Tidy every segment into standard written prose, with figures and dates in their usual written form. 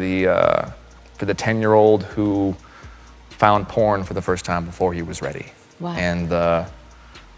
For the 10-year-old who found porn for the first time before he was ready. Wow. And the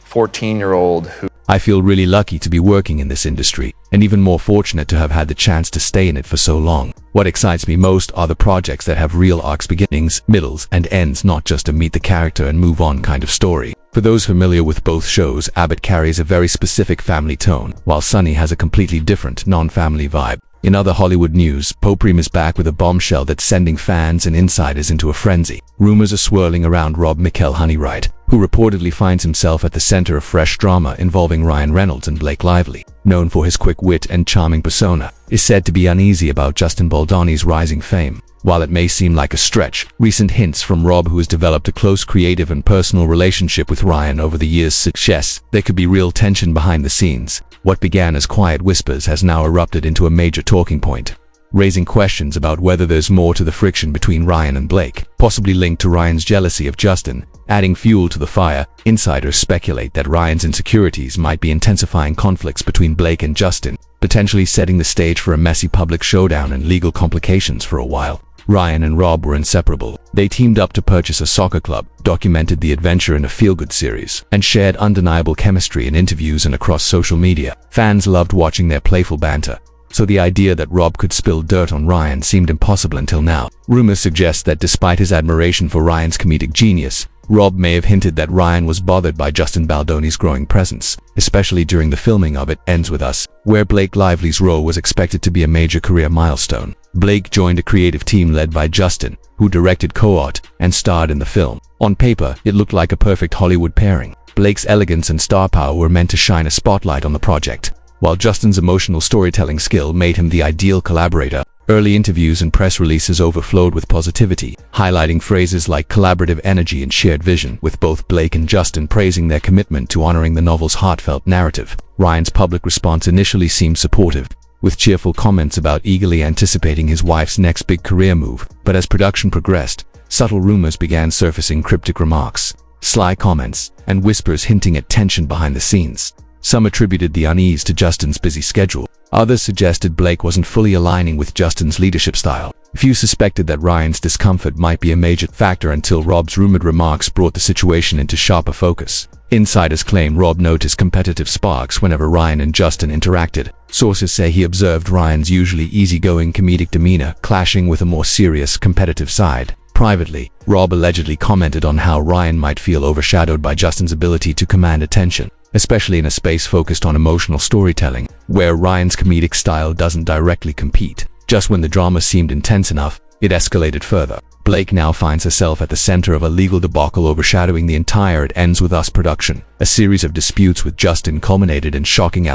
14-year-old who... I feel really lucky to be working in this industry, and even more fortunate to have had the chance to stay in it for so long. What excites me most are the projects that have real arcs, beginnings, middles, and ends, not just a meet the character and move on kind of story. For those familiar with both shows, Abhi carries a very specific family tone, while Sunny has a completely different, non-family vibe. In other Hollywood news, Popreme is back with a bombshell that's sending fans and insiders into a frenzy. Rumors are swirling around Rob Mikkel Honeyright, who reportedly finds himself at the center of fresh drama involving Ryan Reynolds and Blake Lively. Known for his quick wit and charming persona, is said to be uneasy about Justin Baldoni's rising fame. While it may seem like a stretch, recent hints from Rob, who has developed a close creative and personal relationship with Ryan over the years, suggest there could be real tension behind the scenes. What began as quiet whispers has now erupted into a major talking point, raising questions about whether there's more to the friction between Ryan and Blake, possibly linked to Ryan's jealousy of Justin. Adding fuel to the fire, insiders speculate that Ryan's insecurities might be intensifying conflicts between Blake and Justin, potentially setting the stage for a messy public showdown and legal complications for a while. Ryan and Rob were inseparable. They teamed up to purchase a soccer club, documented the adventure in a feel-good series, and shared undeniable chemistry in interviews and across social media. Fans loved watching their playful banter, so the idea that Rob could spill dirt on Ryan seemed impossible until now. Rumors suggest that despite his admiration for Ryan's comedic genius, Rob may have hinted that Ryan was bothered by Justin Baldoni's growing presence, especially during the filming of It Ends With Us, where Blake Lively's role was expected to be a major career milestone. Blake joined a creative team led by Justin, who directed, co-art, and starred in the film. On paper, it looked like a perfect Hollywood pairing. Blake's elegance and star power were meant to shine a spotlight on the project, while Justin's emotional storytelling skill made him the ideal collaborator. Early interviews and press releases overflowed with positivity, highlighting phrases like collaborative energy and shared vision, with both Blake and Justin praising their commitment to honoring the novel's heartfelt narrative. Ryan's public response initially seemed supportive, with cheerful comments about eagerly anticipating his wife's next big career move. But as production progressed, subtle rumors began surfacing, cryptic remarks, sly comments, and whispers hinting at tension behind the scenes. Some attributed the unease to Justin's busy schedule. Others suggested Blake wasn't fully aligning with Justin's leadership style. Few suspected that Ryan's discomfort might be a major factor until Rob's rumored remarks brought the situation into sharper focus. Insiders claim Rob noticed competitive sparks whenever Ryan and Justin interacted. Sources say he observed Ryan's usually easygoing comedic demeanor clashing with a more serious, competitive side. Privately, Rob allegedly commented on how Ryan might feel overshadowed by Justin's ability to command attention, especially in a space focused on emotional storytelling, where Ryan's comedic style doesn't directly compete. Just when the drama seemed intense enough, it escalated further. Blake now finds herself at the center of a legal debacle overshadowing the entire It Ends With Us production. A series of disputes with Justin culminated in shocking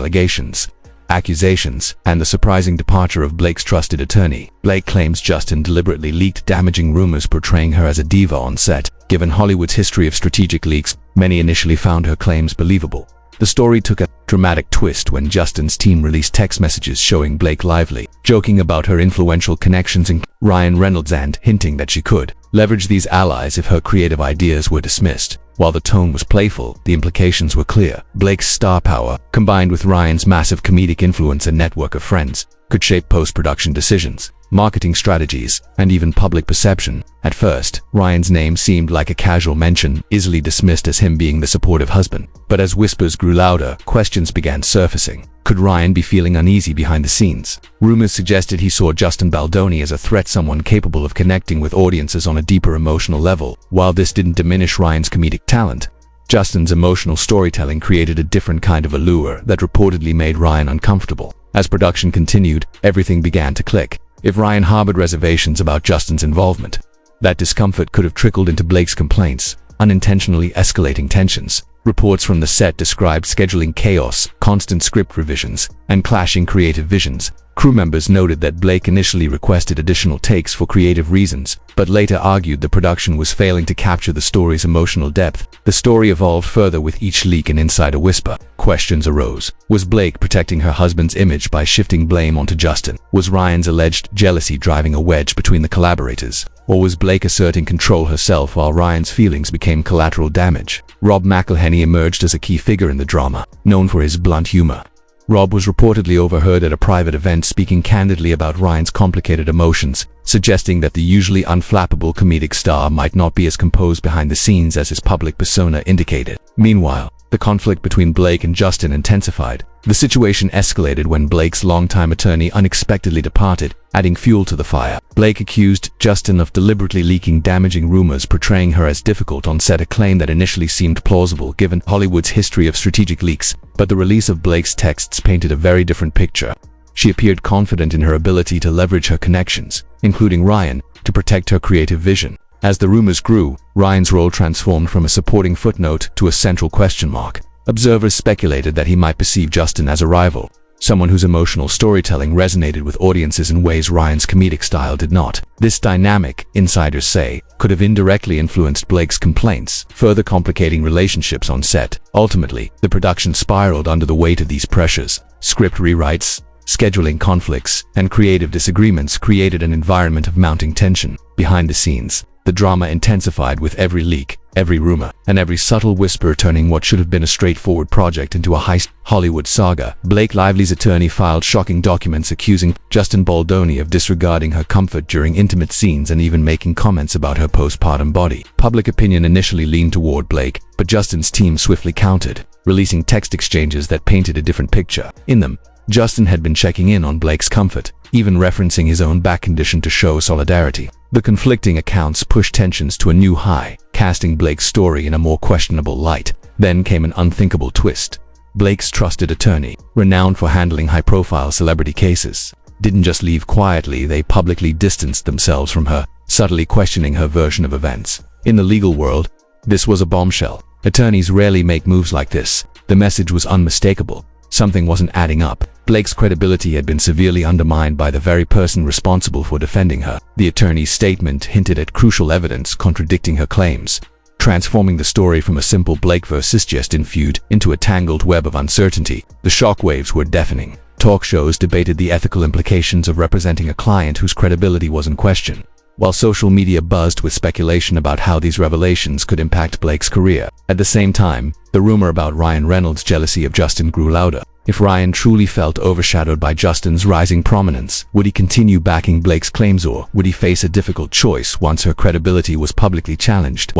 accusations, and the surprising departure of Blake's trusted attorney. Blake claims Justin deliberately leaked damaging rumors portraying her as a diva on set. Given Hollywood's history of strategic leaks, many initially found her claims believable. The story took a dramatic twist when Justin's team released text messages showing Blake Lively joking about her influential connections in Ryan Reynolds and hinting that she could leverage these allies if her creative ideas were dismissed. While the tone was playful, the implications were clear. Blake's star power, combined with Ryan's massive comedic influence and network of friends, could shape post-production decisions, marketing strategies, and even public perception. At first, Ryan's name seemed like a casual mention, easily dismissed as him being the supportive husband. But as whispers grew louder, questions began surfacing. Could Ryan be feeling uneasy behind the scenes? Rumors suggested he saw Justin Baldoni as a threat, someone capable of connecting with audiences on a deeper emotional level. While this didn't diminish Ryan's comedic talent, Justin's emotional storytelling created a different kind of allure that reportedly made Ryan uncomfortable. As production continued, everything began to click. If Ryan harbored reservations about Justin's involvement, that discomfort could have trickled into Blake's complaints, unintentionally escalating tensions. Reports from the set described scheduling chaos, constant script revisions, and clashing creative visions. Crew members noted that Blake initially requested additional takes for creative reasons, but later argued the production was failing to capture the story's emotional depth. The story evolved further with each leak and insider whisper. Questions arose. Was Blake protecting her husband's image by shifting blame onto Justin? Was Ryan's alleged jealousy driving a wedge between the collaborators? Or was Blake asserting control herself while Ryan's feelings became collateral damage? Rob McElhenney emerged as a key figure in the drama, known for his blunt humor. Rob was reportedly overheard at a private event speaking candidly about Ryan's complicated emotions, suggesting that the usually unflappable comedic star might not be as composed behind the scenes as his public persona indicated. Meanwhile, the conflict between Blake and Justin intensified. The situation escalated when Blake's longtime attorney unexpectedly departed, adding fuel to the fire. Blake accused Justin of deliberately leaking damaging rumors portraying her as difficult on set, a claim that initially seemed plausible given Hollywood's history of strategic leaks, but the release of Blake's texts painted a very different picture. She appeared confident in her ability to leverage her connections, including Ryan, to protect her creative vision. As the rumors grew, Ryan's role transformed from a supporting footnote to a central question mark. Observers speculated that he might perceive Justin as a rival, someone whose emotional storytelling resonated with audiences in ways Ryan's comedic style did not. This dynamic, insiders say, could have indirectly influenced Blake's complaints, further complicating relationships on set. Ultimately, the production spiraled under the weight of these pressures. Script rewrites, scheduling conflicts, and creative disagreements created an environment of mounting tension. Behind the scenes, the drama intensified with every leak, every rumor, and every subtle whisper turning what should have been a straightforward project into a heist Hollywood saga. Blake Lively's attorney filed shocking documents accusing Justin Baldoni of disregarding her comfort during intimate scenes and even making comments about her postpartum body. Public opinion initially leaned toward Blake, but Justin's team swiftly countered, releasing text exchanges that painted a different picture. In them, Justin had been checking in on Blake's comfort, even referencing his own back condition to show solidarity. The conflicting accounts pushed tensions to a new high, casting Blake's story in a more questionable light. Then came an unthinkable twist. Blake's trusted attorney, renowned for handling high-profile celebrity cases, didn't just leave quietly, they publicly distanced themselves from her, subtly questioning her version of events. In the legal world, this was a bombshell. Attorneys rarely make moves like this. The message was unmistakable. Something wasn't adding up. Blake's credibility had been severely undermined by the very person responsible for defending her. The attorney's statement hinted at crucial evidence contradicting her claims, transforming the story from a simple Blake versus Justin feud into a tangled web of uncertainty. The shockwaves were deafening. Talk shows debated the ethical implications of representing a client whose credibility was in question, while social media buzzed with speculation about how these revelations could impact Blake's career. At the same time, the rumor about Ryan Reynolds' jealousy of Justin grew louder. If Ryan truly felt overshadowed by Justin's rising prominence, would he continue backing Blake's claims, or would he face a difficult choice once her credibility was publicly challenged?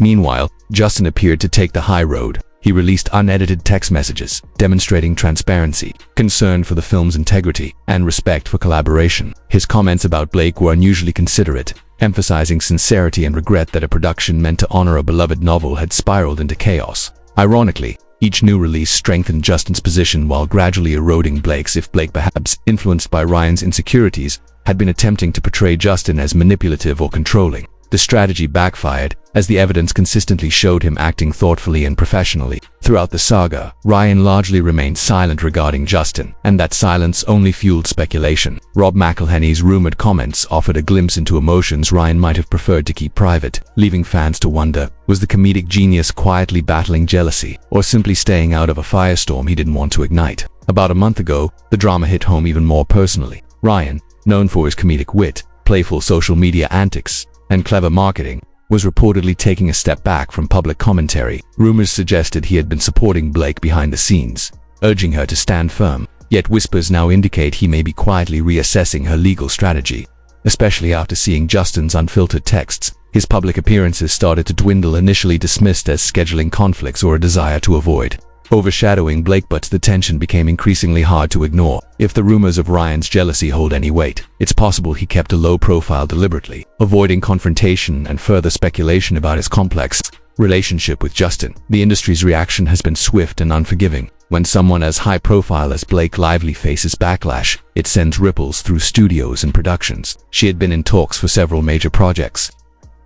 Meanwhile, Justin appeared to take the high road. He released unedited text messages, demonstrating transparency, concern for the film's integrity, and respect for collaboration. His comments about Blake were unusually considerate, emphasizing sincerity and regret that a production meant to honor a beloved novel had spiraled into chaos. Ironically, each new release strengthened Justin's position while gradually eroding Blake's. If Blake, perhaps influenced by Ryan's insecurities, had been attempting to portray Justin as manipulative or controlling, the strategy backfired, as the evidence consistently showed him acting thoughtfully and professionally. Throughout the saga, Ryan largely remained silent regarding Justin, and that silence only fueled speculation. Rob McElhenney's rumored comments offered a glimpse into emotions Ryan might have preferred to keep private, leaving fans to wonder, was the comedic genius quietly battling jealousy, or simply staying out of a firestorm he didn't want to ignite? About a month ago, the drama hit home even more personally. Ryan, known for his comedic wit, playful social media antics, and clever marketing, was reportedly taking a step back from public commentary. Rumors suggested he had been supporting Blake behind the scenes, urging her to stand firm, yet whispers now indicate he may be quietly reassessing her legal strategy. Especially after seeing Justin's unfiltered texts, his public appearances started to dwindle, initially dismissed as scheduling conflicts or a desire to avoid overshadowing Blake, but the tension became increasingly hard to ignore. If the rumors of Ryan's jealousy hold any weight, it's possible he kept a low profile deliberately, avoiding confrontation and further speculation about his complex relationship with Justin. The industry's reaction has been swift and unforgiving. When someone as high profile as Blake Lively faces backlash, it sends ripples through studios and productions. She had been in talks for several major projects,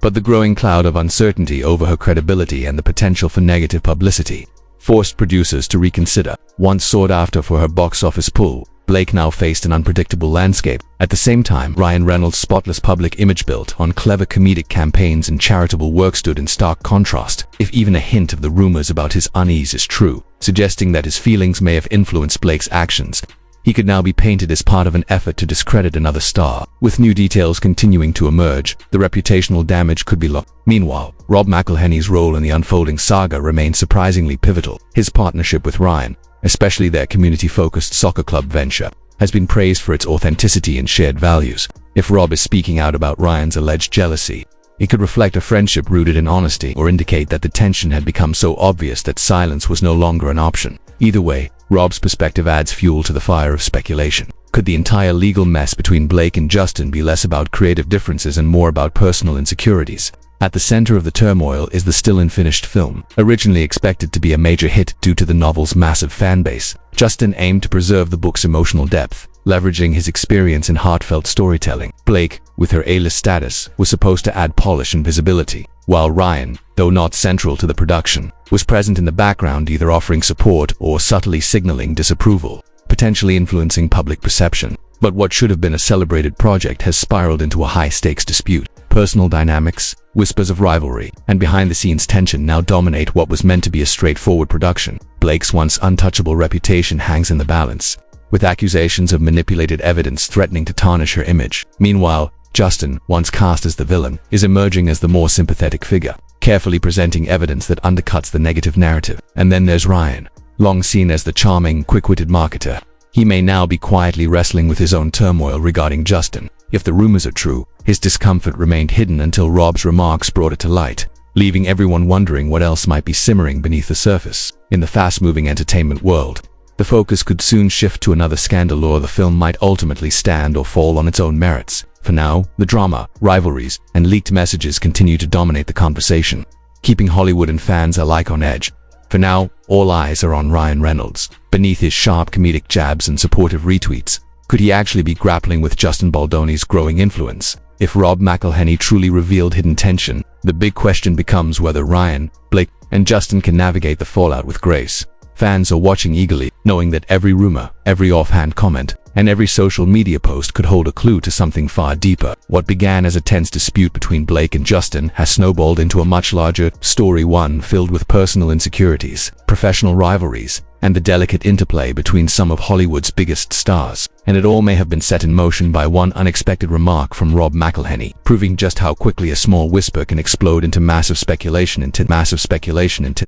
but the growing cloud of uncertainty over her credibility and the potential for negative publicity forced producers to reconsider. Once sought after for her box office pull, Blake now faced an unpredictable landscape. At the same time, Ryan Reynolds' spotless public image built on clever comedic campaigns and charitable work stood in stark contrast, if even a hint of the rumors about his unease is true, suggesting that his feelings may have influenced Blake's actions. He could now be painted as part of an effort to discredit another star. With new details continuing to emerge, the reputational damage could be lost. Meanwhile, Rob McElhenney's role in the unfolding saga remained surprisingly pivotal. His partnership with Ryan, especially their community-focused soccer club venture, has been praised for its authenticity and shared values. If Rob is speaking out about Ryan's alleged jealousy, it could reflect a friendship rooted in honesty or indicate that the tension had become so obvious that silence was no longer an option. Either way, Rob's perspective adds fuel to the fire of speculation. Could the entire legal mess between Blake and Justin be less about creative differences and more about personal insecurities? At the center of the turmoil is the still unfinished film. Originally expected to be a major hit due to the novel's massive fan base, Justin aimed to preserve the book's emotional depth, leveraging his experience in heartfelt storytelling. Blake, with her A-list status, was supposed to add polish and visibility, while Ryan, though not central to the production, was present in the background, either offering support or subtly signaling disapproval, potentially influencing public perception. But what should have been a celebrated project has spiraled into a high-stakes dispute. Personal dynamics, whispers of rivalry, and behind-the-scenes tension now dominate what was meant to be a straightforward production. Blake's once untouchable reputation hangs in the balance, with accusations of manipulated evidence threatening to tarnish her image. Meanwhile, Justin, once cast as the villain, is emerging as the more sympathetic figure, carefully presenting evidence that undercuts the negative narrative. And then there's Ryan, long seen as the charming, quick-witted marketer. He may now be quietly wrestling with his own turmoil regarding Justin. If the rumors are true, his discomfort remained hidden until Rob's remarks brought it to light, leaving everyone wondering what else might be simmering beneath the surface. In the fast-moving entertainment world, the focus could soon shift to another scandal, or the film might ultimately stand or fall on its own merits. For now, the drama, rivalries, and leaked messages continue to dominate the conversation, keeping Hollywood and fans alike on edge. For now, all eyes are on Ryan Reynolds. Beneath his sharp comedic jabs and supportive retweets, could he actually be grappling with Justin Baldoni's growing influence? If Rob McElhenney truly revealed hidden tension, the big question becomes whether Ryan, Blake, and Justin can navigate the fallout with grace. Fans are watching eagerly, knowing that every rumor, every offhand comment, and every social media post could hold a clue to something far deeper. What began as a tense dispute between Blake and Justin has snowballed into a much larger story, one filled with personal insecurities, professional rivalries, and the delicate interplay between some of Hollywood's biggest stars. And it all may have been set in motion by one unexpected remark from Rob McElhenney, proving just how quickly a small whisper can explode into massive speculation